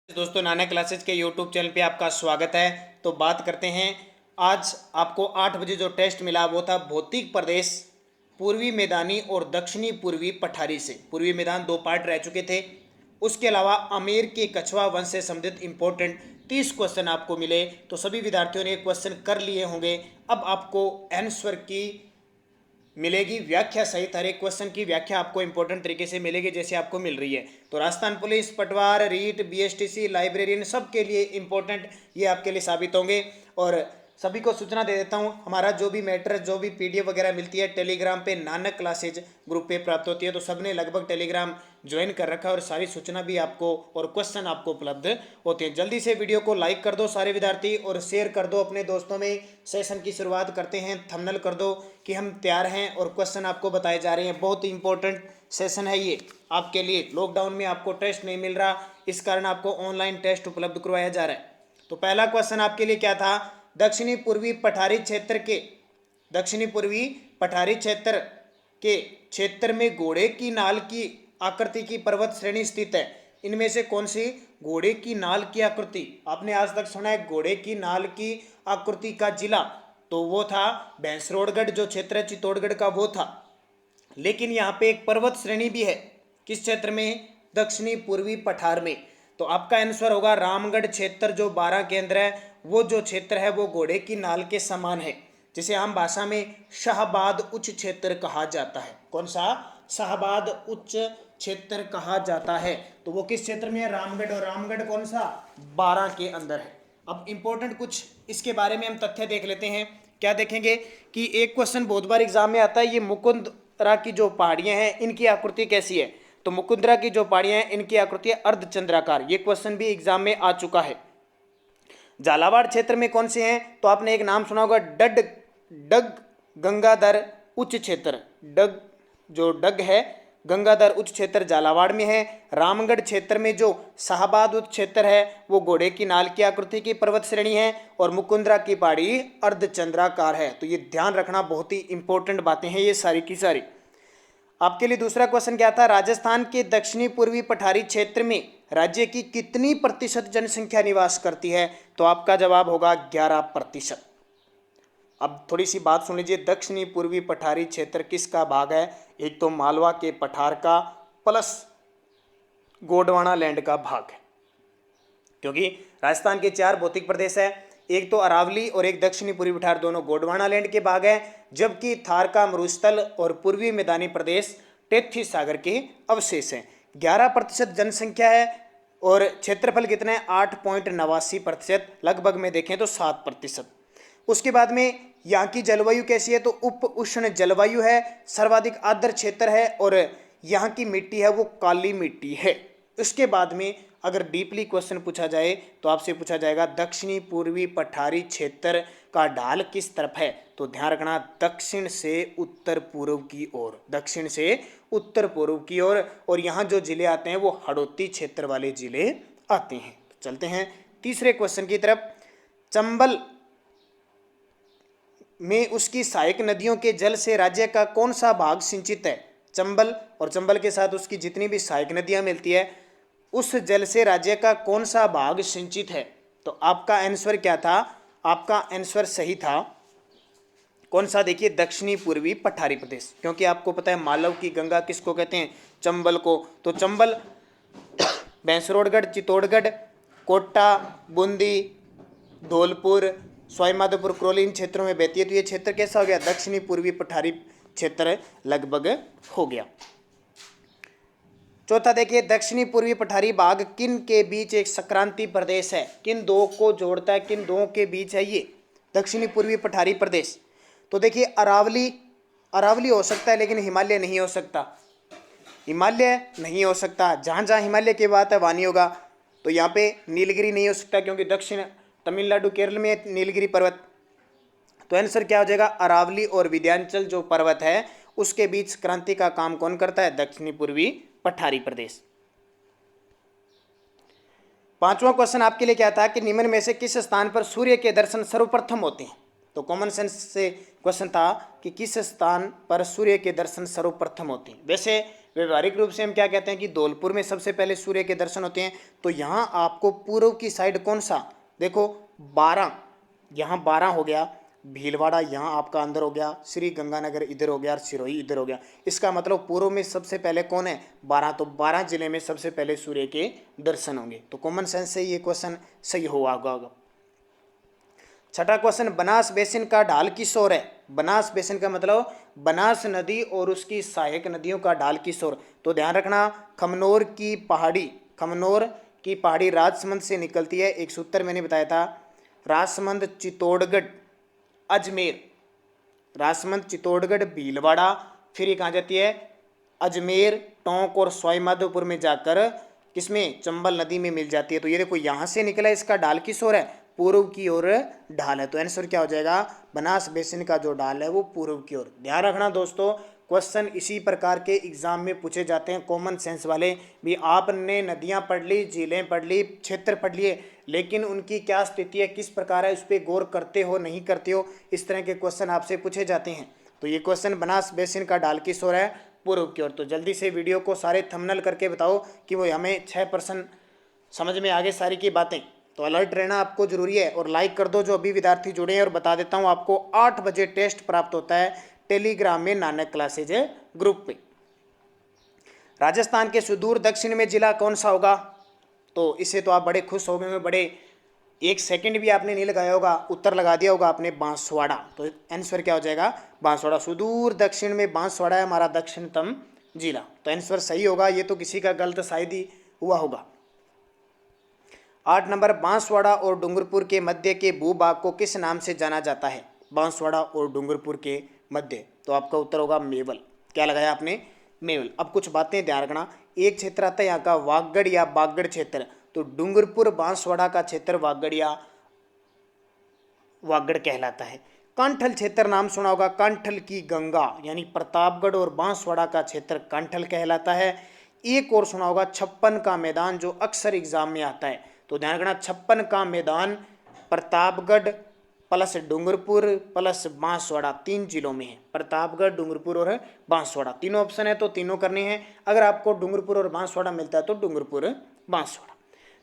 दोस्तों, नाना क्लासेज के YouTube channel पे आपका स्वागत है। तो बात करते हैं, आज आपको 8 बजे जो टेस्ट मिला वो था भौतिक प्रदेश पूर्वी मैदानी और दक्षिणी पूर्वी पठारी से। पूर्वी मैदान 2 पार्ट रह चुके थे। उसके अलावा आमेर के कछवा वंश से संबंधित इंपॉर्टेंट 30 क्वेश्चन आपको मिले। तो सभी विद्यार्थियों ने क्वेश्चन कर लिए होंगे। अब आपको आंसर की मिलेगी व्याख्या सहित। हर एक क्वेश्चन की व्याख्या आपको इंपॉर्टेंट तरीके से मिलेगी जैसे आपको मिल रही है। तो राजस्थान पुलिस, पटवार, रीट, बीएसटीसी, लाइब्रेरियन सबके लिए इंपॉर्टेंट ये आपके लिए साबित होंगे। और सभी को सूचना दे देता हूँ, हमारा जो भी मैटर, जो भी पीडीएफ वगैरह मिलती है टेलीग्राम पे नानक क्लासेज ग्रुप पे प्राप्त होती है। तो सबने लगभग टेलीग्राम ज्वाइन कर रखा है और सारी सूचना भी आपको और क्वेश्चन आपको उपलब्ध होते हैं। जल्दी से वीडियो को लाइक कर दो सारे विद्यार्थी और शेयर कर दो अपने दोस्तों में। सेशन की शुरुआत करते हैं। थंबनेल कर दो कि हम तैयार हैं और क्वेश्चन आपको बताए जा रहे हैं। बहुत ही इंपॉर्टेंट सेशन है ये आपके लिए। लॉकडाउन में आपको टेस्ट नहीं मिल रहा, इस कारण आपको ऑनलाइन टेस्ट उपलब्ध करवाया जा रहा है। तो पहला क्वेश्चन आपके लिए क्या था? दक्षिणी पूर्वी पठारी क्षेत्र के क्षेत्र में घोड़े की नाल की आकृति की पर्वत श्रेणी स्थित है। इनमें से कौन सी घोड़े की नाल की आकृति? आपने आज तक सुना है घोड़े की नाल की आकृति का जिला, तो वो था भैंसरोडगढ़, जो क्षेत्र है चित्तौड़गढ़ का वो था। लेकिन यहाँ पे एक पर्वत श्रेणी भी है। किस क्षेत्र में? दक्षिणी पूर्वी पठार में। तो आपका आंसर होगा रामगढ़ क्षेत्र, जो 12 के अंदर है। वो जो क्षेत्र है वो घोड़े की नाल के समान है, जिसे आम भाषा में शाहबाद उच्च क्षेत्र कहा जाता है। कौन सा? शाहबाद उच्च क्षेत्र कहा जाता है। तो वो किस क्षेत्र में है? रामगढ़। और रामगढ़ कौन सा? 12 के अंदर है। अब इंपॉर्टेंट कुछ इसके बारे में हम तथ्य देख लेते हैं। क्या देखेंगे कि एक क्वेश्चन बहुत बार एग्जाम में आता है, ये मुकुंदरा की जो पहाड़ियां हैं इनकी आकृति कैसी है? तो मुकुंदरा की जो पहाड़ियां हैं इनकी आकृति है अर्धचंद्राकार। ये क्वेश्चन भी एग्जाम में आ चुका है। झालावाड़ क्षेत्र में कौन से हैं? तो आपने एक नाम सुना होगा, डग गंगाधर उच्च क्षेत्र। डग है गंगाधर उच्च क्षेत्र झालावाड़ में है। रामगढ़ क्षेत्र में जो शाहबाद उच्च क्षेत्र है वो घोड़े की नाल की आकृति की पर्वत श्रेणी है और मुकुंदरा की पहाड़ी अर्धचंद्राकार है। तो ये ध्यान रखना, बहुत ही इंपॉर्टेंट बातें हैं ये सारी की सारी। आपके लिए दूसरा क्वेश्चन क्या था? राजस्थान के दक्षिणी पूर्वी पठारी क्षेत्र में राज्य की कितनी प्रतिशत जनसंख्या निवास करती है? तो आपका जवाब होगा 11%। अब थोड़ी सी बात सुन लीजिए, दक्षिणी पूर्वी पठारी क्षेत्र किसका भाग है? एक तो मालवा के पठार का प्लस गोंडवाना लैंड का भाग है। क्योंकि राजस्थान के 4 भौतिक प्रदेश है, एक तो अरावली और एक दक्षिणी पूर्वी पठार, दोनों गोंडवाना लैंड के भाग है। जबकि थार का मरुस्थल और पूर्वी मैदानी प्रदेश टेथी सागर के अवशेष हैं। 11% जनसंख्या है और क्षेत्रफल कितना है? 8.89%। लगभग में देखें तो 7%। उसके बाद में यहाँ की जलवायु कैसी है? तो उप उष्ण जलवायु है, सर्वाधिक आर्द्र क्षेत्र है और यहाँ की मिट्टी है वो काली मिट्टी है। उसके बाद में अगर डीपली क्वेश्चन पूछा जाए तो आपसे पूछा जाएगा दक्षिणी पूर्वी पठारी क्षेत्र का ढाल किस तरफ है? तो ध्यान रखना, दक्षिण से उत्तर पूर्व की ओर, दक्षिण से उत्तर पूर्व की ओर। और यहाँ जो जिले आते हैं वो हड़ौती क्षेत्र वाले जिले आते हैं। तो चलते हैं तीसरे क्वेश्चन की तरफ। चंबल में उसकी सहायक नदियों के जल से राज्य का कौन सा भाग सिंचित है? चंबल और चंबल के साथ उसकी जितनी भी सहायक नदियां मिलती है उस जल से राज्य का कौन सा भाग सिंचित है? तो आपका आंसर क्या था? आपका आंसर सही था कौन सा? देखिए, दक्षिणी पूर्वी पठारी प्रदेश। क्योंकि आपको पता है मालव की गंगा किसको कहते हैं? चंबल को। तो चंबल भैंसरोडगढ़, चित्तौड़गढ़, कोटा, बूंदी, धौलपुर, सवाईमाधोपुर, करौली इन क्षेत्रों में बहती है। तो ये क्षेत्र कैसा हो गया? दक्षिणी पूर्वी पठारी क्षेत्र लगभग हो गया। चौथा देखिए, दक्षिणी पूर्वी पठारी भाग किन के बीच एक संक्रांति प्रदेश है? किन दो को जोड़ता है? किन दो के बीच है ये दक्षिणी पूर्वी पठारी प्रदेश? तो देखिए, अरावली हो सकता है लेकिन हिमालय नहीं हो सकता। हिमालय नहीं हो सकता, जहाँ जहाँ हिमालय की बात है वहाँ नहीं होगा। तो यहाँ पे नीलगिरी नहीं हो सकता क्योंकि दक्षिण तमिलनाडु केरल में नीलगिरी पर्वत। तो आंसर क्या हो जाएगा? अरावली और विंध्याचल जो पर्वत है उसके बीच क्रांति का काम कौन करता है? दक्षिणी पूर्वी पठारी प्रदेश। पांचवा क्वेश्चन आपके लिए क्या था कि निम्न में से किस स्थान पर सूर्य के दर्शन सर्वप्रथम होते हैं? तो कॉमन सेंस से क्वेश्चन था कि किस स्थान पर सूर्य के दर्शन सर्वप्रथम होते हैं। वैसे व्यवहारिक रूप से हम क्या कहते हैं कि धौलपुर में सबसे पहले सूर्य के दर्शन होते हैं। तो यहाँ आपको पूर्व की साइड कौन सा, देखो 12, यहाँ 12 हो गया, भीलवाड़ा यहाँ आपका अंदर हो गया, श्री गंगानगर इधर हो गया और सिरोही इधर हो गया। इसका मतलब पूर्व में सबसे पहले कौन है, 12। तो 12 जिले में सबसे पहले सूर्य के दर्शन होंगे। तो कॉमन सेंस से ये क्वेश्चन सही होगा। छठा क्वेश्चन, बनास बेसिन का ढाल किस ओर है। बनास बेसिन का मतलब बनास नदी और उसकी सहायक नदियों का ढाल किस ओर। तो ध्यान रखना, खमनोर की पहाड़ी राजसमंद से निकलती है। एक सूत्र मैंने बताया था, राजसमंद, चित्तौड़गढ़, अजमेर, राजसमंद, चित्तौड़गढ़, भीलवाड़ा, फिर ये कहाँ जाती है, अजमेर, टोंक और सवाईमाधोपुर में जाकर किसमें, चंबल नदी में मिल जाती है। तो ये देखो यहाँ से निकला, इसका ढाल किस ओर है, पूर्व की ओर ढाल है। तो आंसर क्या हो जाएगा, बनास बेसिन का जो ढाल है वो पूर्व की ओर। ध्यान रखना दोस्तों, क्वेश्चन इसी प्रकार के एग्जाम में पूछे जाते हैं, कॉमन सेंस वाले भी। आपने नदियां पढ़ ली, झीलें पढ़ ली, क्षेत्र पढ़ लिए, लेकिन उनकी क्या स्थिति है, किस प्रकार है, उस पर गौर करते हो नहीं करते हो, इस तरह के क्वेश्चन आपसे पूछे जाते हैं। तो ये क्वेश्चन, बनास बेसिन का ढाल किस ओर है, पूर्व की ओर। तो जल्दी से वीडियो को सारे थंबनेल करके बताओ कि वो हमें 6% समझ में आगे सारी की बातें। तो अलर्ट रहना आपको जरूरी है, और लाइक कर दो जो अभी विद्यार्थी जुड़े हैं। और बता देता हूं आपको 8 बजे टेस्ट प्राप्त होता है टेलीग्राम में, नानक क्लासेज ग्रुप पे। राजस्थान के सुदूर दक्षिण में जिला कौन सा होगा। तो इससे तो आप बड़े खुश हो गए, बड़े, एक सेकंड भी आपने नहीं लगाया होगा, उत्तर लगा दिया होगा आपने, बांसवाड़ा। तो आंसर क्या हो जाएगा, बांसवाड़ा। सुदूर दक्षिण में बांसवाड़ा है हमारा दक्षिणतम जिला। तो आंसर सही होगा, ये तो किसी का गलत शायद ही हुआ होगा। 8 नंबर, बांसवाड़ा और डूंगरपुर के मध्य के भूभाग को किस नाम से जाना जाता है। बांसवाड़ा और डूंगरपुर के मध्य, तो आपका उत्तर होगा मेवल। क्या लगाया आपने, मेवल। अब कुछ बातें ध्यान रखना, एक क्षेत्र आता है यहाँ का वागड़ या बागड़ क्षेत्र। तो डूंगरपुर बांसवाड़ा का क्षेत्र वागड़ या वागड़ कहलाता है। कांठल क्षेत्र नाम सुना होगा, कांठल की गंगा, यानी प्रतापगढ़ और बांसवाड़ा का क्षेत्र कांठल कहलाता है। एक और सुना होगा 56 का मैदान, जो अक्सर एग्जाम में आता है। तो ध्यान रखना, 56 का मैदान प्रतापगढ़ प्लस डूंगरपुर प्लस बांसवाड़ा, 3 जिलों में है। प्रतापगढ़, डूंगरपुर और बांसवाड़ा, तीनों ऑप्शन है, तो तीनों करने हैं। अगर आपको डूंगरपुर और बांसवाड़ा मिलता है तो डूंगरपुर बांसवाड़ा।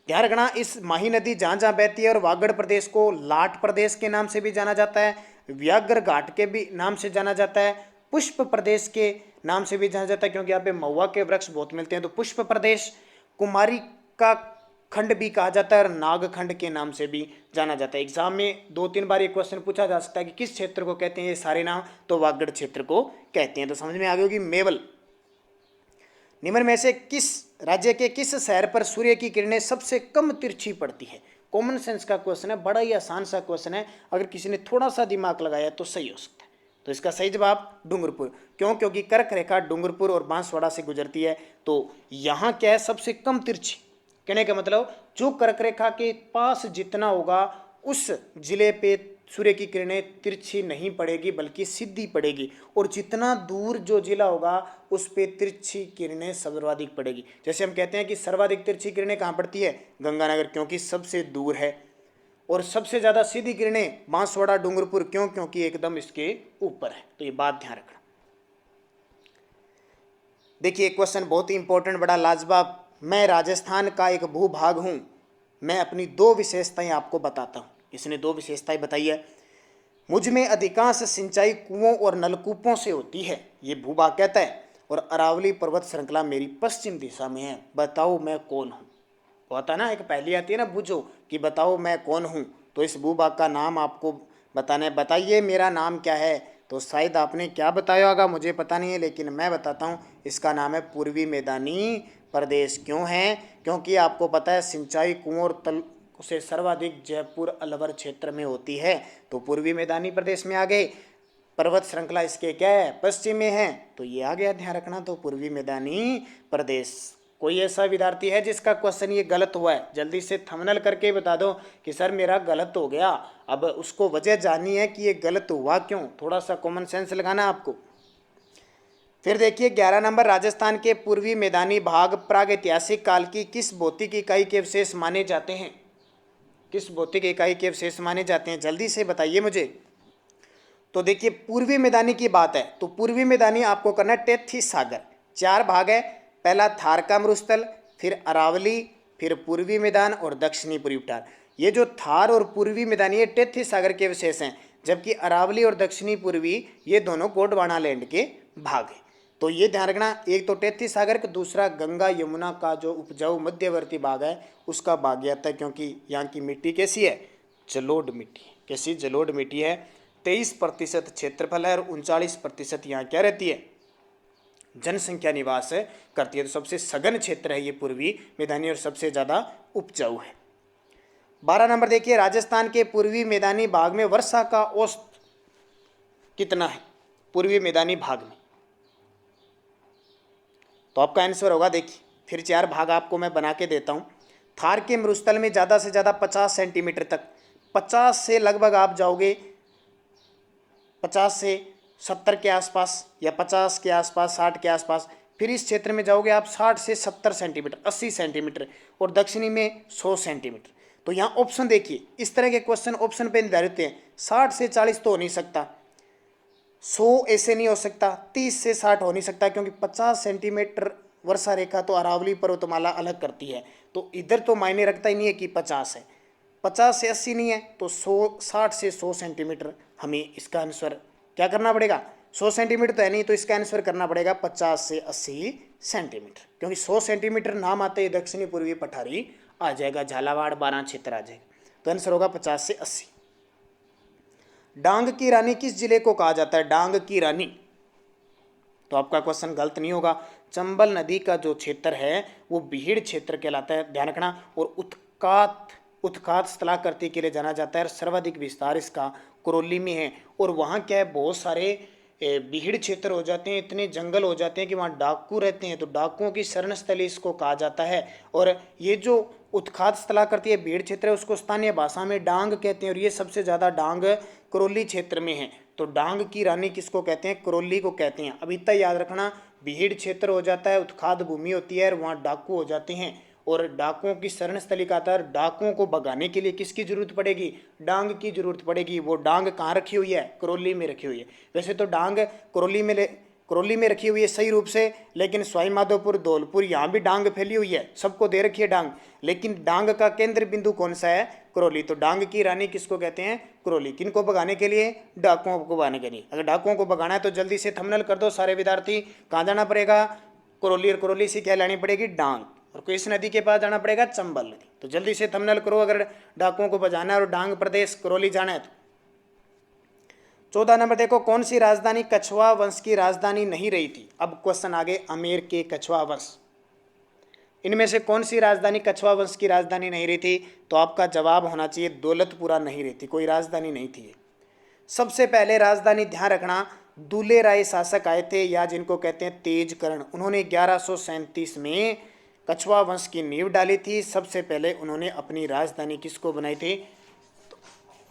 ध्यान रखना, इस माही नदी जहाँ जहाँ बहती है, और वागड़ प्रदेश को लाट प्रदेश के नाम से भी जाना जाता है, व्याघ्र घाट के भी नाम से जाना जाता है, पुष्प प्रदेश के नाम से भी जाना जाता है, क्योंकि यहाँ पे महुआ के वृक्ष बहुत मिलते हैं। तो पुष्प प्रदेश, कुमारी का खंड भी कहा जाता है, और नागखंड के नाम से भी जाना जाता है। एग्जाम में 2-3 बार ये क्वेश्चन पूछा जा सकता है कि किस क्षेत्र को कहते हैं ये सारे नाम, तो वागड़ क्षेत्र को कहते हैं। तो समझ में आ गई होगी, मेवल। निम्न में से किस राज्य के किस शहर पर सूर्य की किरणें सबसे कम तिरछी पड़ती है। कॉमन सेंस का क्वेश्चन है, बड़ा ही आसान सा क्वेश्चन है, अगर किसी ने थोड़ा सा दिमाग लगाया तो सही हो सकता है। तो इसका सही जवाब डूंगरपुर। क्यों, क्योंकि कर्क रेखा डूंगरपुर और बांसवाड़ा से गुजरती है। तो यहाँ क्या है, सबसे कम तिरछी, कहने का मतलब जो कर्क रेखा के पास जितना होगा उस जिले पे सूर्य की किरणें तिरछी नहीं पड़ेगी, बल्कि सीधी पड़ेगी, और जितना दूर जो जिला होगा उस पे तिरछी किरणें सर्वाधिक पड़ेगी। जैसे हम कहते हैं कि सर्वाधिक तिरछी किरणें कहाँ पड़ती है, गंगानगर, क्योंकि सबसे दूर है। और सबसे ज़्यादा सीधी किरणें बांसवाड़ा, डूंगरपुर, क्यों, क्योंकि एकदम इसके ऊपर है। तो ये बात ध्यान रखना। देखिए क्वेश्चन बहुत ही इंपॉर्टेंट, बड़ा लाजवाब। मैं राजस्थान का एक भूभाग हूँ, मैं अपनी 2 विशेषताएं आपको बताता हूँ। इसने 2 विशेषताएं बताई है। मुझ में अधिकांश सिंचाई कुओं और नलकूपों से होती है, ये भूभाग कहता है, और अरावली पर्वत श्रृंखला मेरी पश्चिम दिशा में है। बताओ मैं कौन हूँ। होता ना, एक पहली आती है ना, बूझो कि बताओ मैं कौन हूँ। तो इस भूभाग का नाम आपको बताना है। बताइए मेरा नाम क्या है। तो शायद आपने क्या बताया होगा मुझे पता नहीं है, लेकिन मैं बताता हूँ, इसका नाम है पूर्वी मैदानी प्रदेश। क्यों है, क्योंकि आपको पता है सिंचाई कुओं और तल से सर्वाधिक जयपुर अलवर क्षेत्र में होती है। तो पूर्वी मैदानी प्रदेश में आ गए। पर्वत श्रृंखला इसके क्या है, पश्चिम में है, तो ये आ गया, ध्यान रखना। तो पूर्वी मैदानी प्रदेश। कोई ऐसा विद्यार्थी है जिसका क्वेश्चन ये गलत हुआ है, जल्दी से थंबनेल करके बता दो कि सर मेरा गलत हो गया। अब उसको वजह जाननी है कि ये गलत हुआ क्यों, थोड़ा सा कॉमन सेंस लगाना आपको। फिर देखिए 11 नंबर, राजस्थान के पूर्वी मैदानी भाग प्रागैतिहासिक काल की किस भौतिक इकाई के अवशेष माने जाते हैं। किस भौतिक इकाई के अवशेष माने जाते हैं, जल्दी से बताइए मुझे। तो देखिए पूर्वी मैदानी की बात है, तो पूर्वी मैदानी आपको करना है टेथी सागर, 4 भाग है। पहला थार का मरुस्थल, फिर अरावली, फिर पूर्वी मैदान और दक्षिणी पूर्वी पठार। ये जो थार और पूर्वी मैदान ये टेथी सागर के विशेष हैं, जबकि अरावली और दक्षिणी पूर्वी ये दोनों गोंडवाना लैंड के भाग हैं। तो ये ध्यान रखना, एक तो टेथी सागर का, दूसरा गंगा यमुना का जो उपजाऊ मध्यवर्ती भाग है उसका भाग आता है, क्योंकि यहाँ की मिट्टी कैसी है, जलोढ़ मिट्टी। कैसी, जलोढ़ मिट्टी है। 23% क्षेत्रफल है और 39% यहाँ क्या रहती है, जनसंख्या निवास करती है। तो सबसे सघन क्षेत्र है ये पूर्वी मैदानी और सबसे ज़्यादा उपजाऊ है। 12 नंबर देखिए, राजस्थान के पूर्वी मैदानी भाग में वर्षा का औसत कितना है, पूर्वी मैदानी भाग में। तो आपका आंसर होगा, देखिए फिर 4 भाग आपको मैं बना के देता हूँ। थार के मरुस्थल में ज़्यादा से ज़्यादा 50 सेंटीमीटर तक, 50 से लगभग आप जाओगे 50 से 70 के आसपास या 50 के आसपास, 60 के आसपास। फिर इस क्षेत्र में जाओगे आप 60 से 70 सेंटीमीटर, 80 सेंटीमीटर, और दक्षिणी में 100 सेंटीमीटर। तो यहाँ ऑप्शन देखिए, इस तरह के क्वेश्चन ऑप्शन पे निर्धारित हैं। 60 से 40 तो हो नहीं सकता, 100 ऐसे नहीं हो सकता, 30 से 60 हो नहीं सकता, क्योंकि 50 सेंटीमीटर वर्षा रेखा तो अरावली पर्वतमाला अलग करती है। तो इधर तो मायने रखता ही नहीं है कि 50 है, 50 से 80 नहीं है, तो 60 से 100 सेंटीमीटर हमें इसका आंसर क्या करना पड़ेगा। 100 सेंटीमीटर तो है नहीं, तो इसका आंसर करना पड़ेगा 50 से 80 सेंटीमीटर, क्योंकि 100 सेंटीमीटर नाम आते ही दक्षिणी पूर्वी पठारी आ जाएगा, झालावाड़ 12 क्षेत्र आ जाएगा। तो आंसर होगा 50 से 80। डांग की रानी किस जिले को कहा जाता है, डांग की रानी। तो आपका क्वेश्चन गलत नहीं होगा। चंबल नदी का जो क्षेत्र है वो बीहड़ क्षेत्र कहलाता है, ध्यान रखना। और उत्खात स्थलाकृति के लिए जाना जाता है, सर्वाधिक विस्तार इसका करौली में है। और वहाँ क्या है, बहुत सारे बीहड़ क्षेत्र हो जाते हैं, इतने जंगल हो जाते हैं कि वहाँ डाकू रहते हैं, तो डाकुओं की शरण स्थली इसको कहा जाता है। और ये जो उत्खात स्थलाकृति है बीहड़ क्षेत्र है, उसको स्थानीय भाषा में डांग कहते हैं, और ये सबसे ज़्यादा डांग करौली क्षेत्र में है। तो डांग की रानी किसको कहते हैं, करौली को कहते हैं। अब इतना याद रखना, बीहड़ क्षेत्र हो जाता है, उत्खात भूमि होती है, और वहाँ डाकू हो जाते हैं। और डाकुओं की शरण स्थली का आता है। डाकुओं को भगाने के लिए किसकी जरूरत पड़ेगी, डांग की जरूरत पड़ेगी। वो डांग कहाँ रखी हुई है, करौली में रखी हुई है। वैसे तो डांग करौली में रखी हुई है सही रूप से, लेकिन सवाई माधोपुर, धौलपुर यहाँ भी डांग फैली हुई है, सबको दे रखी है डांग, लेकिन डांग का केंद्र बिंदु कौन सा है, करौली। तो डांग की रानी किसको कहते हैं, करौली। किनको भगाने के लिए, डाकुओं को भगाने के लिए। अगर डाकुओं को भगाना है तो जल्दी से थंबनेल कर दो सारे विद्यार्थी। कहाँ जाना पड़ेगा, करौली, और करौली से क्या लानी पड़ेगी, डांग, और किस नदी के पास जाना पड़ेगा, चंबल नदी। तो जल्दी से थंबनेल करो अगर डाकुओं को बजाना है और डांग प्रदेश करौली जाना है तो। 14 नंबर देखो, कौन सी राजधानी कछवा वंश की राजधानी नहीं रही थी। अब क्वेश्चन आगे, आमेर के कछवा वंश, इनमें से कौन सी राजधानी कछवा वंश की राजधानी नहीं रही थी। तो आपका जवाब होना चाहिए दौलतपुरा नहीं रही थी, कोई राजधानी नहीं थी। सबसे पहले राजधानी, ध्यान रखना, दूल्हे राय शासक आए थे, या जिनको कहते हैं तेजकर्ण। उन्होंने 1137 में कछवा वंश की नींव डाली थी। सबसे पहले उन्होंने अपनी राजधानी किसको बनाई थी,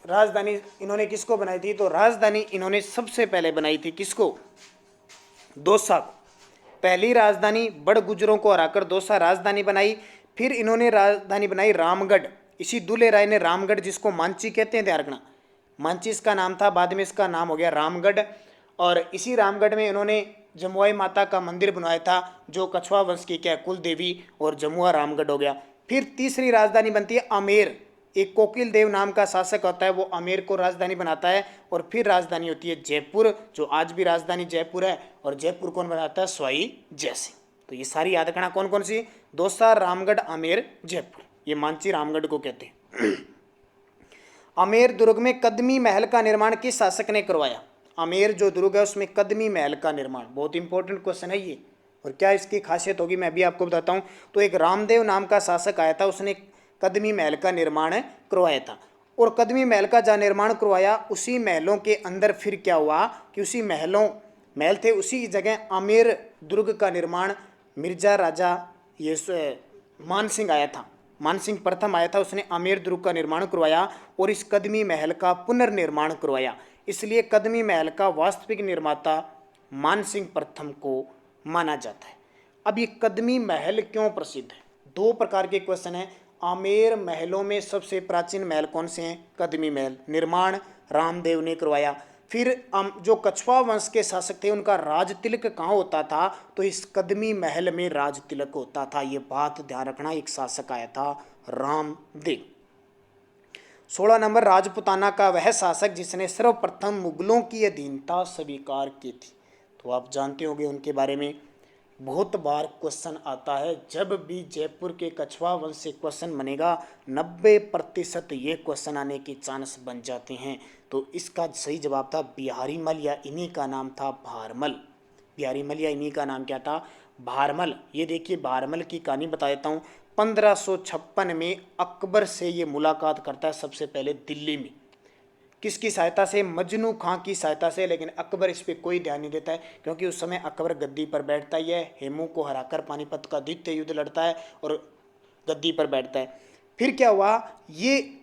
राजधानी इन्होंने किसको बनाई थी, तो राजधानी इन्होंने सबसे पहले बनाई थी किसको, दौसा को। पहली राजधानी बड़ गुजरों को हराकर दौसा राजधानी बनाई। फिर इन्होंने राजधानी बनाई रामगढ़। इसी दूल्हे राय ने रामगढ़, जिसको मांची कहते हैं, ध्यान रखना, मांची इसका नाम था, बाद में इसका नाम हो गया रामगढ़। और इसी रामगढ़ में इन्होंने जमुआई माता का मंदिर बनवाया था, जो कछवा वंश की क्या कुल देवी, और जमुआ रामगढ़ हो गया। फिर तीसरी राजधानी बनती है आमेर। एक कोकिल देव नाम का शासक होता है, वो आमेर को राजधानी बनाता है। और फिर राजधानी होती है जयपुर, जो आज भी राजधानी जयपुर है। और जयपुर कौन बनाता है, सवाई जयसिंह। तो ये सारी याद रखना, कौन कौन सी, दौसा, रामगढ़, आमेर, जयपुर। ये मांची रामगढ़ को कहते हैं। आमेर दुर्ग में कदमी महल का निर्माण किस शासक ने करवाया। आमेर जो दुर्ग है उसमें कदमी महल का निर्माण, बहुत इंपॉर्टेंट क्वेश्चन है ये। और क्या इसकी खासियत होगी मैं भी आपको बताता हूँ। तो एक रामदेव नाम का शासक आया था, उसने कदमी महल का निर्माण करवाया था। और कदमी महल का जहाँ निर्माण करवाया, उसी महलों के अंदर फिर क्या हुआ कि उसी महल थे, उसी जगह आमेर दुर्ग का निर्माण मिर्जा राजा ये मान सिंह आया था, मान सिंह प्रथम आया था, उसने आमेर दुर्ग का निर्माण करवाया और इस कदमी महल का पुनर्निर्माण करवाया। इसलिए कदमी महल का वास्तविक निर्माता मान सिंह प्रथम को माना जाता है। अब ये कदमी महल क्यों प्रसिद्ध है, 2 प्रकार के क्वेश्चन हैं। आमेर महलों में सबसे प्राचीन महल कौन से हैं, कदमी महल, निर्माण रामदेव ने करवाया। फिर जो कछवा वंश के शासक थे उनका राज तिलक कहाँ होता था, तो इस कदमी महल में राज तिलक होता था। ये बात ध्यान रखना। एक शासक आया था रामदेव। 16 नंबर, राजपुताना का वह शासक जिसने सर्वप्रथम मुगलों की अधीनता स्वीकार की थी। तो आप जानते होंगे उनके बारे में, बहुत बार क्वेश्चन आता है। जब भी जयपुर के कछवा वंश से क्वेश्चन बनेगा 90% ये क्वेश्चन आने के चांस बन जाते हैं। तो इसका सही जवाब था बिहारी मल, या इन्हीं का नाम था भारमल। बिहारी मल या इन्हीं का नाम क्या था, भारमल। ये देखिए भारमल की कहानी बता देता हूँ। 1556 में अकबर से ये मुलाकात करता है सबसे पहले दिल्ली में। किसकी सहायता से, मजनू खां की सहायता से। लेकिन अकबर इस पर कोई ध्यान नहीं देता है, क्योंकि उस समय अकबर गद्दी पर बैठता ही है, हेमू को हराकर पानीपत का द्वितीय युद्ध लड़ता है और गद्दी पर बैठता है। फिर क्या हुआ, ये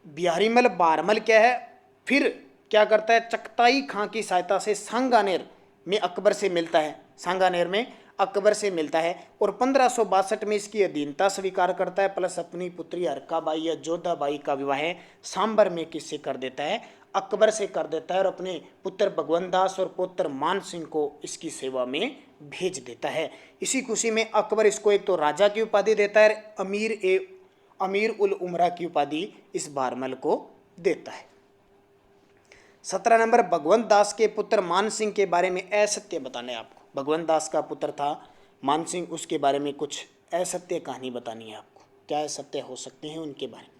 बिहारीमल बारमल क्या है, फिर क्या करता है, चकताई खां की सहायता से सांगानेर में अकबर से मिलता है, सांगानेर में अकबर से मिलता है और 1562 में इसकी अधीनता स्वीकार करता है। प्लस अपनी पुत्री हरकाबाई या जोधाबाई का विवाह सांबर में किससे कर देता है, अकबर से कर देता है, और अपने पुत्र भगवंत दास और पुत्र मान सिंह को इसकी सेवा में भेज देता है। इसी खुशी में अकबर इसको एक तो राजा की उपाधि देता है, अमीर उल उमरा की उपाधि इस बारमल को देता है। 17 नंबर, भगवंत दास के पुत्र मान सिंह के बारे में असत्य बताना है आपको। भगवंत दास का पुत्र था मान सिंह, उसके बारे में कुछ असत्य कहानी बतानी है आपको। क्या असत्य हो सकते हैं उनके बारे में।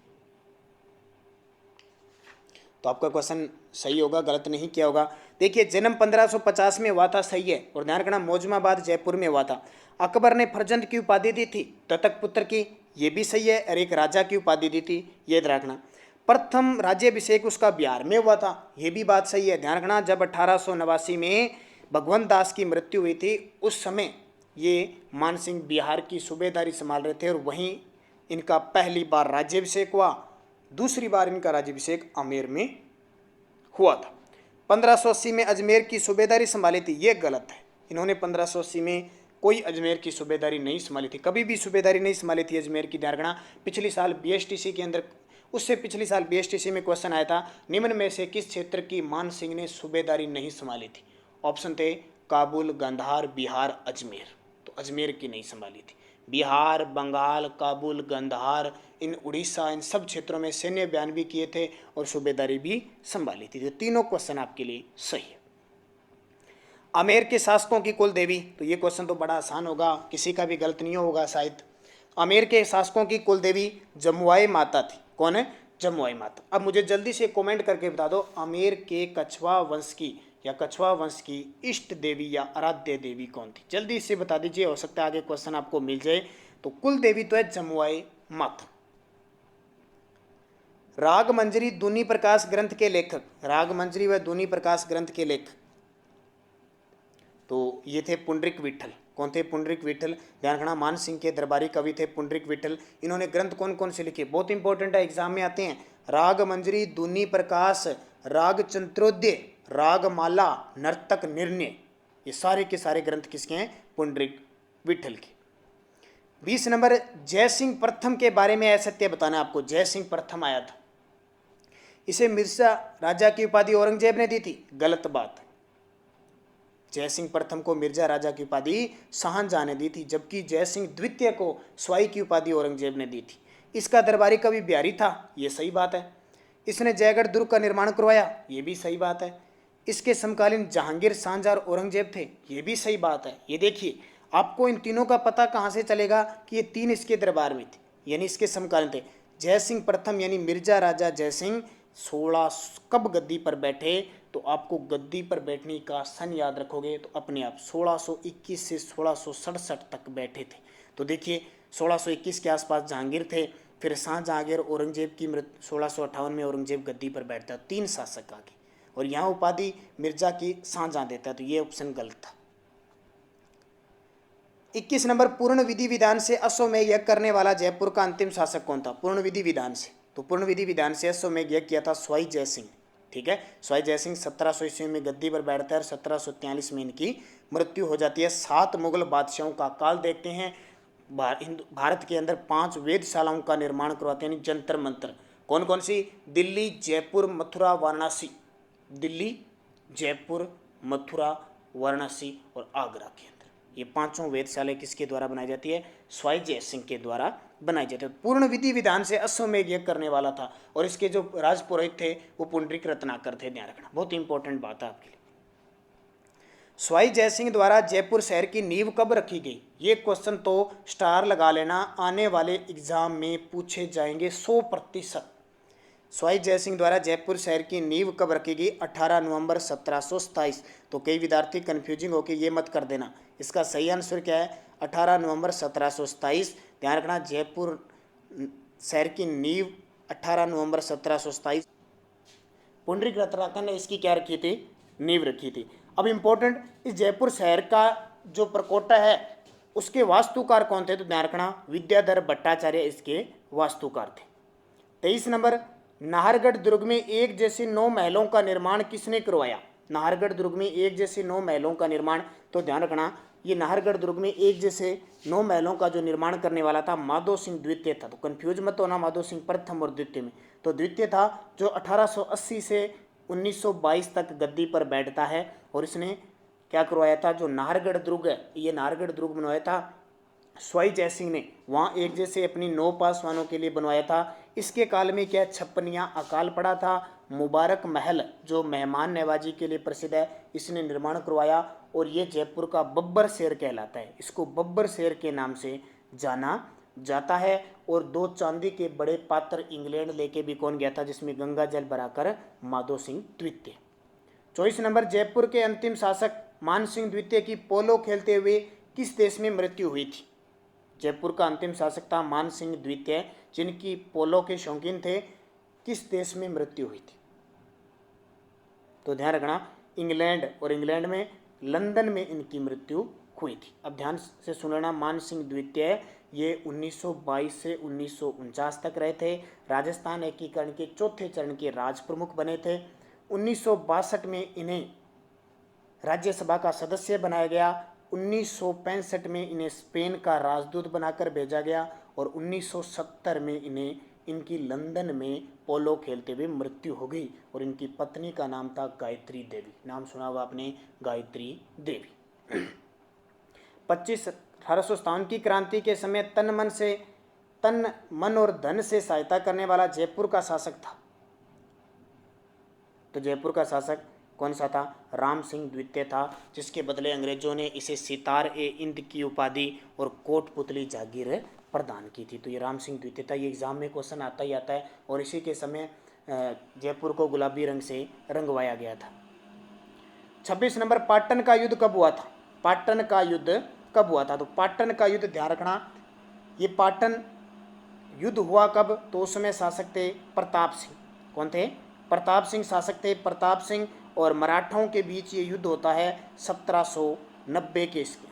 तो आपका क्वेश्चन सही होगा, गलत नहीं किया होगा। देखिए जन्म 1550 में हुआ था, सही है, और ध्यान रखना मौजमाबाद जयपुर में हुआ था। अकबर ने फर्जंद की उपाधि दी थी, दत्तक पुत्र की, ये भी सही है, और एक राजा की उपाधि दी थी, ये ध्यान रखना। प्रथम राज्याभिषेक उसका बिहार में हुआ था, ये भी बात सही है, ध्यान रखना। जब 1889 में भगवंत दास की मृत्यु हुई थी, उस समय ये मान सिंह बिहार की सूबेदारी संभाल रहे थे, और वहीं इनका पहली बार राज्याभिषेक हुआ। दूसरी बार इनका राज्याभिषेक आमेर में हुआ था। 1580 में अजमेर की सूबेदारी संभाली थी, ये गलत है। इन्होंने 1580 में कोई अजमेर की सूबेदारी नहीं संभाली थी, कभी भी सूबेदारी नहीं संभाली थी अजमेर की, ध्यान रखना। पिछली साल बीएसटीसी के अंदर, उससे पिछली साल बीएसटीसी में क्वेश्चन आया था, निम्न में से किस क्षेत्र की मान सिंह ने सूबेदारी नहीं संभाली थी। ऑप्शन थे काबुल, गंधार, बिहार, अजमेर। तो अजमेर की नहीं संभाली थी। बिहार, बंगाल, काबुल, गंधार, इन उड़ीसा, इन सब क्षेत्रों में सैन्य बयान भी किए थे और सूबेदारी भी संभाली थी। तो तीनों क्वेश्चन आपके लिए सही है। आमेर के शासकों की कुल देवी, तो ये क्वेश्चन तो बड़ा आसान होगा, किसी का भी गलत नहीं होगा शायद। आमेर के शासकों की कुल देवी जमुआई माता थी। कौन है, जमुआई माता। अब मुझे जल्दी से कमेंट करके बता दो, आमेर के कछवा वंश की या कछवा वंश की इष्ट देवी या आराध्य देवी कौन थी, जल्दी से बता दीजिए, हो सकता है आगे क्वेश्चन आपको मिल जाए। तो कुल देवी तो है जमुआई माता। राग मंजरी दूनी प्रकाश ग्रंथ के लेखक, राग मंजरी व दूनी प्रकाश ग्रंथ के लेखक तो ये थे पुंडरिक विठल। कौन थे, पुंडरिक विठल। ध्यान रखना, मान सिंह के दरबारी कवि थे पुंडरिक विठल। इन्होंने ग्रंथ कौन कौन से लिखे, बहुत इंपॉर्टेंट है, एग्जाम में आते हैं। राग मंजरी, दूनी प्रकाश, राग चंत्रोदय, रागमाला, नर्तक निर्णय, ये सारे के सारे ग्रंथ किसके हैं, पुंडरिक विठल के। 20 नंबर, जय सिंह प्रथम के बारे में असत्य बताना आपको। जय सिंह प्रथम आया था, इसे मिर्जा राजा की उपाधि औरंगजेब ने दी थी, गलत बात। जय सिंह प्रथम को मिर्जा राजा की उपाधि शाहजहां ने दी थी, जबकि जय सिंह द्वितीय को स्वाई की उपाधि औरंगजेब ने दी थी। इसका दरबारी कवि बिहारी था, ये सही बात है। इसने जयगढ़ दुर्ग का निर्माण करवाया, ये भी सही बात है। इसके समकालीन जहांगीर, शाहजहां और औरंगजेब थे, ये भी सही बात है। ये देखिए, आपको इन तीनों का पता कहाँ से चलेगा कि ये तीन इसके दरबार में थे, यानी इसके समकालीन थे। जय सिंह प्रथम यानी मिर्जा राजा जय सिंह 16 कब गद्दी पर बैठे, तो आपको गद्दी पर बैठने का सन याद रखोगे तो अपने आप 1621 से 1667 तक बैठे थे। तो देखिए 1621 के आसपास जहांगीर थे, फिर शाहजहांगीर, औरंगजेब की मृत्यु 1658 में औरंगजेब गद्दी पर बैठता है, 3 शासक आगे, और यहाँ उपाधि मिर्जा की शाहजहां देता है, तो ये ऑप्शन गलत था। 21 नंबर, पूर्ण विधि विधान से अश्वमेध यज्ञ करने वाला जयपुर का अंतिम शासक कौन था, पूर्ण विधि विधान से। तो पूर्ण विधि विधान से अश्वमेध यज्ञ किया था स्वाई जय सिंह, ठीक है। स्वाई जय सिंह 1700 ईस्वी में गद्दी पर बैठता है और 1743 में इनकी मृत्यु हो जाती है। 7 मुगल बादशाहों का काल देखते हैं। भारत के अंदर 5 वेधशालाओं का निर्माण करवाते हैं, जंतर मंतर। कौन कौन सी, दिल्ली, जयपुर, मथुरा, वाराणसी। दिल्ली, जयपुर, मथुरा, वाराणसी और आगरा के अंदर। ये पांचों वेधशालाएं किसके द्वारा बनाई जाती है? स्वाई जय सिंह के द्वारा बनाई जाती है। पूर्ण विधि विधान से अश्वमेध यज्ञ करने वाला था और इसके जो राजपुरोहित थे वो पुंडरीक रत्नाकर थे। ध्यान रखना, बहुत इंपॉर्टेंट बात है आपके लिए। स्वाई जय सिंह द्वारा जयपुर शहर की नींव कब रखी गई? ये क्वेश्चन तो स्टार लगा लेना, आने वाले एग्जाम में पूछे जाएंगे 100%। स्वाई जय सिंह द्वारा जयपुर शहर की नींव कब रखी गई? 18 नवंबर 1727। तो कई विद्यार्थी कंफ्यूजिंग होकर ये मत कर देना, इसका सही आंसर क्या है? 18 नवंबर 1727। ध्यान रखना, जयपुर शहर की नींव 18 नवंबर 1727 पुंडरीक रत्नाकर ने इसकी क्या रखी थी? नींव रखी थी। अब इंपॉर्टेंट, इस जयपुर शहर का जो प्रकोष्ठ है उसके वास्तुकार कौन थे? तो ध्यान रखना, विद्याधर भट्टाचार्य इसके वास्तुकार थे। 23 नंबर, नाहरगढ़ दुर्ग में एक जैसे 9 महलों का निर्माण किसने करवाया? नाहरगढ़ दुर्ग में एक जैसे 9 महलों का निर्माण, तो ध्यान रखना, ये नाहरगढ़ दुर्ग में एक जैसे 9 महलों का जो निर्माण करने वाला था माधो सिंह द्वितीय था। तो कंफ्यूज मत होना माधो सिंह प्रथम और द्वितीय में, तो द्वितीय था जो 1880 से 1922 तक गद्दी पर बैठता है और इसने क्या करवाया था? जो नाहरगढ़ दुर्ग है, ये नाहरगढ़ दुर्ग बनवाया था स्वाई जय सिंह ने। वहाँ एक जैसे अपनी 9 पासवानों के लिए बनवाया था। इसके काल में क्या छप्पनिया अकाल पड़ा था। मुबारक महल जो मेहमान नवाजी के लिए प्रसिद्ध है, इसने निर्माण करवाया और ये जयपुर का बब्बर शेर कहलाता है। इसको बब्बर शेर के नाम से जाना जाता है। और 2 चांदी के बड़े पात्र इंग्लैंड लेके भी कौन गया था? जिसमें गंगा जल भराकर माधो सिंह द्वितीय। 24 नंबर, जयपुर के अंतिम शासक मान सिंह द्वितीय की पोलो खेलते हुए किस देश में मृत्यु हुई थी? जयपुर का अंतिम शासक था मान सिंह द्वितीय, जिनकी पोलो के शौकीन थे। किस देश में मृत्यु हुई थी? तो ध्यान रखना, इंग्लैंड, और इंग्लैंड में लंदन में इनकी मृत्यु हुई थी। अब ध्यान से सुनना, मान सिंह द्वितीय ये 1922 से 1949 तक रहे थे। राजस्थान एकीकरण के चौथे चरण के राज प्रमुख बने थे। 1962 में इन्हें राज्यसभा का सदस्य बनाया गया। 1965 में इन्हें स्पेन का राजदूत बनाकर भेजा गया और 1970 में इन्हें इनकी लंदन में पोलो खेलते हुए मृत्यु हो गई और इनकी पत्नी का नाम था गायत्री देवी। नाम सुना हुआ आपने, गायत्री देवी। 25 1857 की क्रांति के समय तन मन और धन से सहायता करने वाला जयपुर का शासक था। तो जयपुर का शासक कौन सा था? राम सिंह द्वितीय था, जिसके बदले अंग्रेजों ने इसे सितार ए इंद की उपाधि और कोटपुतली जागीर प्रदान की थी। तो ये राम सिंह द्वितीय था। ये एग्जाम में क्वेश्चन आता ही आता है। और इसी के समय जयपुर को गुलाबी रंग से रंगवाया गया था। 26 नंबर, पाटन का युद्ध कब हुआ था? पाटन का युद्ध कब हुआ था? तो पाटन का युद्ध, ध्यान रखना, ये पाटन युद्ध हुआ कब? तो उस समय शासक थे प्रताप सिंह। कौन थे? प्रताप सिंह शासक थे। प्रताप सिंह और मराठाओं के बीच ये युद्ध होता है 1790 के इसके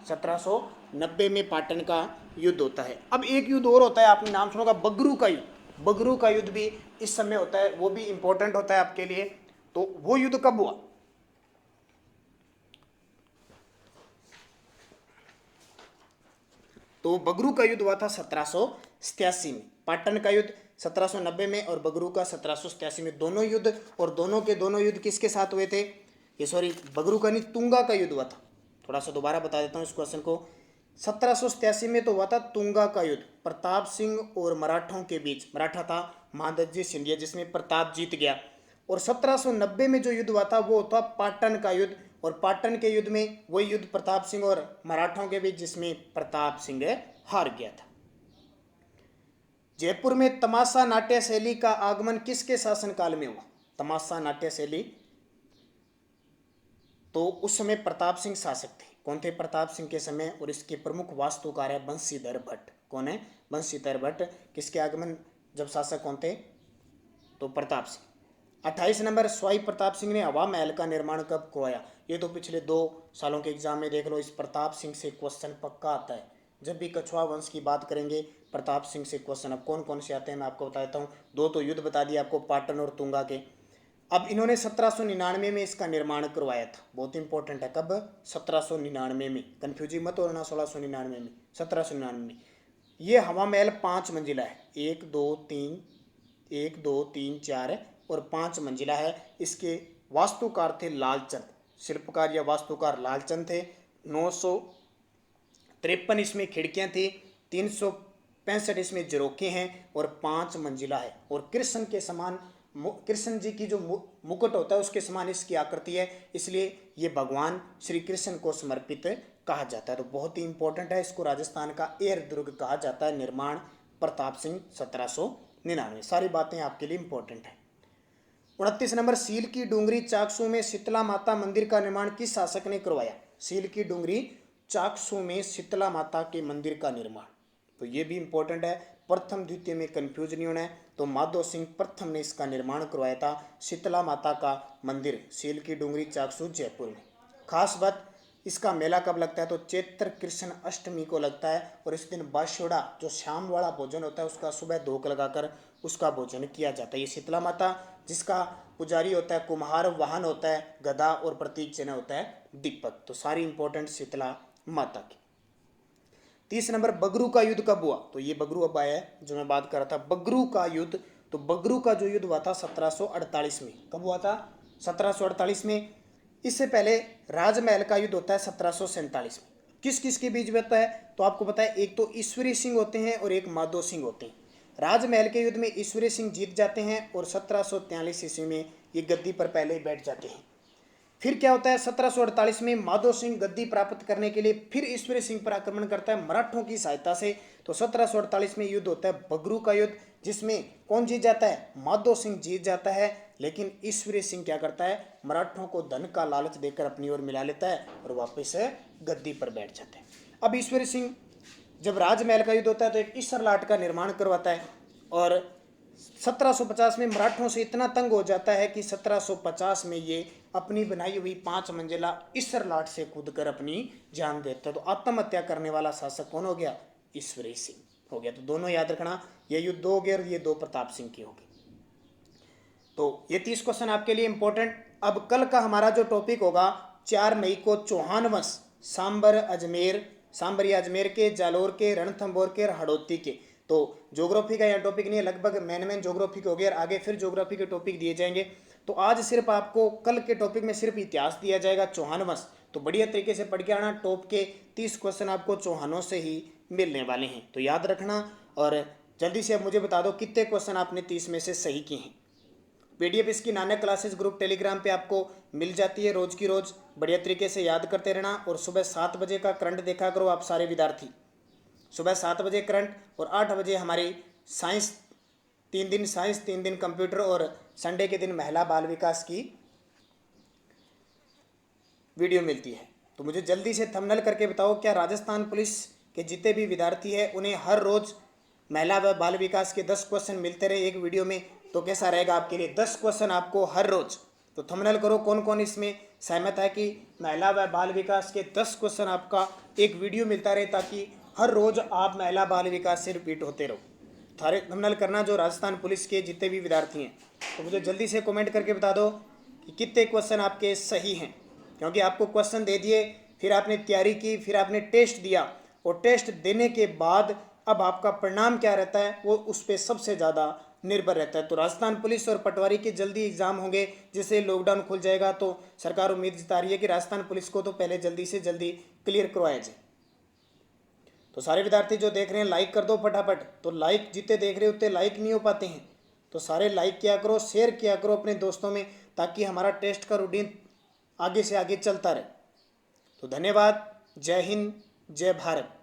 1790 में पाटन का युद्ध होता है। अब एक युद्ध और होता है, आपने नाम सुना होगा, बगरू का युद्ध। बगरू का युद्ध भी इस समय होता है, वो भी इंपॉर्टेंट होता है आपके लिए। तो वो युद्ध कब हुआ? तो बगरू का युद्ध हुआ था 1787 में। पाटन का युद्ध 1790 में और बगरू का 1787 में। दोनों युद्ध, और दोनों के दोनों युद्ध किसके साथ हुए थे? ये सॉरी, बगरू का नहीं, तुंगा का युद्ध हुआ था। थोड़ा सा दोबारा बता देता हूँ इस क्वेश्चन को। 1787 में तो हुआ था तुंगा का युद्ध, प्रताप सिंह और मराठों के बीच। मराठा था महादजी सिंधिया, जिसमें प्रताप जीत गया। और 1790 में जो युद्ध हुआ था वो था पाटन का युद्ध। और पाटन के युद्ध में वही युद्ध प्रताप सिंह और मराठों के बीच, जिसमें प्रताप सिंह हार गया था। जयपुर में तमाशा नाट्य शैली का आगमन किसके शासनकाल में हुआ? तमाशा नाट्य शैली, तो उस समय प्रताप सिंह शासक थे। कौन थे? प्रताप सिंह के समय। और इसके प्रमुख वास्तुकार है बंशीधर भट्ट। कौन है? बंशीधर भट्ट। किसके आगमन, जब शासक कौन थे? तो प्रताप सिंह। 28 नंबर, स्वाई प्रताप सिंह ने हवा महल का निर्माण कब करवाया? ये तो पिछले 2 सालों के एग्जाम में देख लो, इस प्रताप सिंह से क्वेश्चन पक्का आता है। जब भी कछुआ वंश की बात करेंगे प्रताप सिंह से क्वेश्चन। अब कौन कौन से आते हैं मैं आपको बता देता हूँ। 2 तो युद्ध बता दिए आपको, पाटन और तुंगा के। अब इन्होंने 1799 में इसका निर्माण करवाया था। बहुत इंपॉर्टेंट है, कब? 1799 में। कन्फ्यूजिंग मत होना, 1699 में, 1799 में। ये हवा महल 5 मंजिला है। 1 2 3 4 और 5 मंजिला है। इसके वास्तुकार थे लालचंद, शिल्पकार या वास्तुकार लालचंद थे। 953 इसमें खिड़कियां थी, 365 इसमें झरोखे हैं और 5 मंजिला है। और कृष्ण के समान, कृष्ण जी की जो मुकुट होता है उसके समान इसकी आकृति है, इसलिए ये भगवान श्री कृष्ण को समर्पित कहा जाता है। तो बहुत ही इंपॉर्टेंट है, इसको राजस्थान का एयर दुर्ग कहा जाता है। निर्माण प्रताप सिंह 1799। सारी बातें आपके लिए इंपॉर्टेंट है। 29 नंबर, सील की डूंगरी चाकसू में शीतला माता मंदिर का निर्माण किस शासक ने करवाया? सील की डूंगरी चाकसू में शीतला माता के मंदिर का निर्माण, तो ये भी इंपॉर्टेंट है, प्रथम द्वितीय में कंफ्यूज नहीं होना है। तो माधो सिंह प्रथम ने इसका निर्माण करवाया था, शीतला माता का मंदिर सील की डूंगरी चाकसू जयपुर में। खास बात, इसका मेला कब लगता है? तो चैत्र कृष्ण अष्टमी को लगता है। और इस दिन बाशोड़ा जो शाम वाला भोजन होता है उसका सुबह धोख लगाकर उसका भोजन किया जाता है। ये शीतला माता जिसका पुजारी होता है कुम्हार, वाहन होता है गदा और प्रतीक चिन्ह होता है दीपक। तो सारी इंपॉर्टेंट शीतला माता की। 30 नंबर, बगरू का युद्ध कब हुआ? तो ये बगरू अब आया है जो मैं बात कर रहा था, बगरू का युद्ध। तो बगरू का जो युद्ध हुआ था 1748 में। कब हुआ था? 1748 में। इससे पहले राजमहल का युद्ध होता है 1747 में। किस किस के बीच होता है? तो आपको पता है, एक तो ईश्वरी सिंह होते हैं और एक माधो सिंह होते हैं। राजमहल के युद्ध में ईश्वरी सिंह जीत जाते हैं और 1743 ईस्वी में ये गद्दी पर पहले ही बैठ जाते हैं। फिर क्या होता है? 1748 में माधो सिंह गद्दी प्राप्त करने के लिए फिर ईश्वरी सिंह पर आक्रमण करता है मराठों की सहायता से। तो 1748 में युद्ध होता है बगरू का युद्ध, जिसमें कौन जीत जाता है? माधो सिंह जीत जाता है। लेकिन ईश्वरी सिंह क्या करता है? मराठों को धन का लालच देकर अपनी ओर मिला लेता है और वापस गद्दी पर बैठ जाते हैं। अब ईश्वरी सिंह जब राजमहल का युद्ध होता है तो एक ईसरलाट का निर्माण करवाता है और 1750 में मराठों से इतना तंग हो जाता है कि 1750 में ये अपनी बनाई हुई 5 मंजिला ईसरलाट से कूदकर अपनी जान देता है। तो आत्महत्या करने वाला शासक कौन हो गया? ईश्वरी सिंह हो गया। तो दोनों याद रखना, ये युद्ध 2 हो गए और ये 2 प्रताप सिंह की होगी। तो ये 30 क्वेश्चन आपके लिए इंपॉर्टेंट। अब कल का हमारा जो टॉपिक होगा 4 मई को चौहान वंश, सांबर या अजमेर के, जालोर के, रणथंभौर के और हड़ौती के। तो ज्योग्राफी का यह टॉपिक नहीं है, लगभग मेन ज्योग्राफी के हो गया और आगे फिर ज्योग्राफी के टॉपिक दिए जाएंगे। तो आज सिर्फ आपको कल के टॉपिक में सिर्फ इतिहास दिया जाएगा, चौहान वंश। तो बढ़िया तरीके से पढ़ के आना, टॉप के 30 क्वेश्चन आपको चौहानों से ही मिलने वाले हैं, तो याद रखना। और जल्दी से अब मुझे बता दो कितने क्वेश्चन आपने 30 में से सही किए हैं। PDF इसकी नानक क्लासेस ग्रुप टेलीग्राम पे आपको मिल जाती है, रोज की रोज बढ़िया तरीके से याद करते रहना। और सुबह 7 बजे का करंट देखा करो आप सारे विद्यार्थी, सुबह 7 बजे करंट और 8 बजे हमारी साइंस 3 दिन साइंस 3 दिन कंप्यूटर और संडे के दिन महिला बाल विकास की वीडियो मिलती है। तो मुझे जल्दी से थंबनेल करके बताओ, क्या राजस्थान पुलिस के जितने भी विद्यार्थी हैं उन्हें हर रोज महिला व बाल विकास के 10 क्वेश्चन मिलते रहे एक वीडियो में? तो कैसा रहेगा आपके लिए? 10 क्वेश्चन आपको हर रोज। तो थंबनेल करो कौन कौन इसमें सहमत है कि महिला व बाल विकास के 10 क्वेश्चन आपका एक वीडियो मिलता रहे, ताकि हर रोज आप महिला बाल विकास से रिपीट होते रहो। थारे थंबनेल करना जो राजस्थान पुलिस के जितने भी विद्यार्थी हैं। तो मुझे जल्दी से कमेंट करके बता दो कि कितने क्वेश्चन आपके सही हैं, क्योंकि आपको क्वेश्चन दे दिए, फिर आपने तैयारी की, फिर आपने टेस्ट दिया और टेस्ट देने के बाद अब आपका परिणाम क्या रहता है वो उस पर सबसे ज़्यादा निर्भर रहता है। तो राजस्थान पुलिस और पटवारी के जल्दी एग्जाम होंगे, जिससे लॉकडाउन खुल जाएगा। तो सरकार उम्मीद जता रही है कि राजस्थान पुलिस को तो पहले जल्दी से जल्दी क्लियर करवाया जाए। तो सारे विद्यार्थी जो देख रहे हैं लाइक कर दो फटाफट। तो लाइक जितने देख रहे उतने लाइक नहीं हो पाते हैं, तो सारे लाइक किया करो, शेयर किया करो अपने दोस्तों में, ताकि हमारा टेस्ट का रूटीन आगे से आगे चलता रहे। तो धन्यवाद। जय हिंद, जय भारत।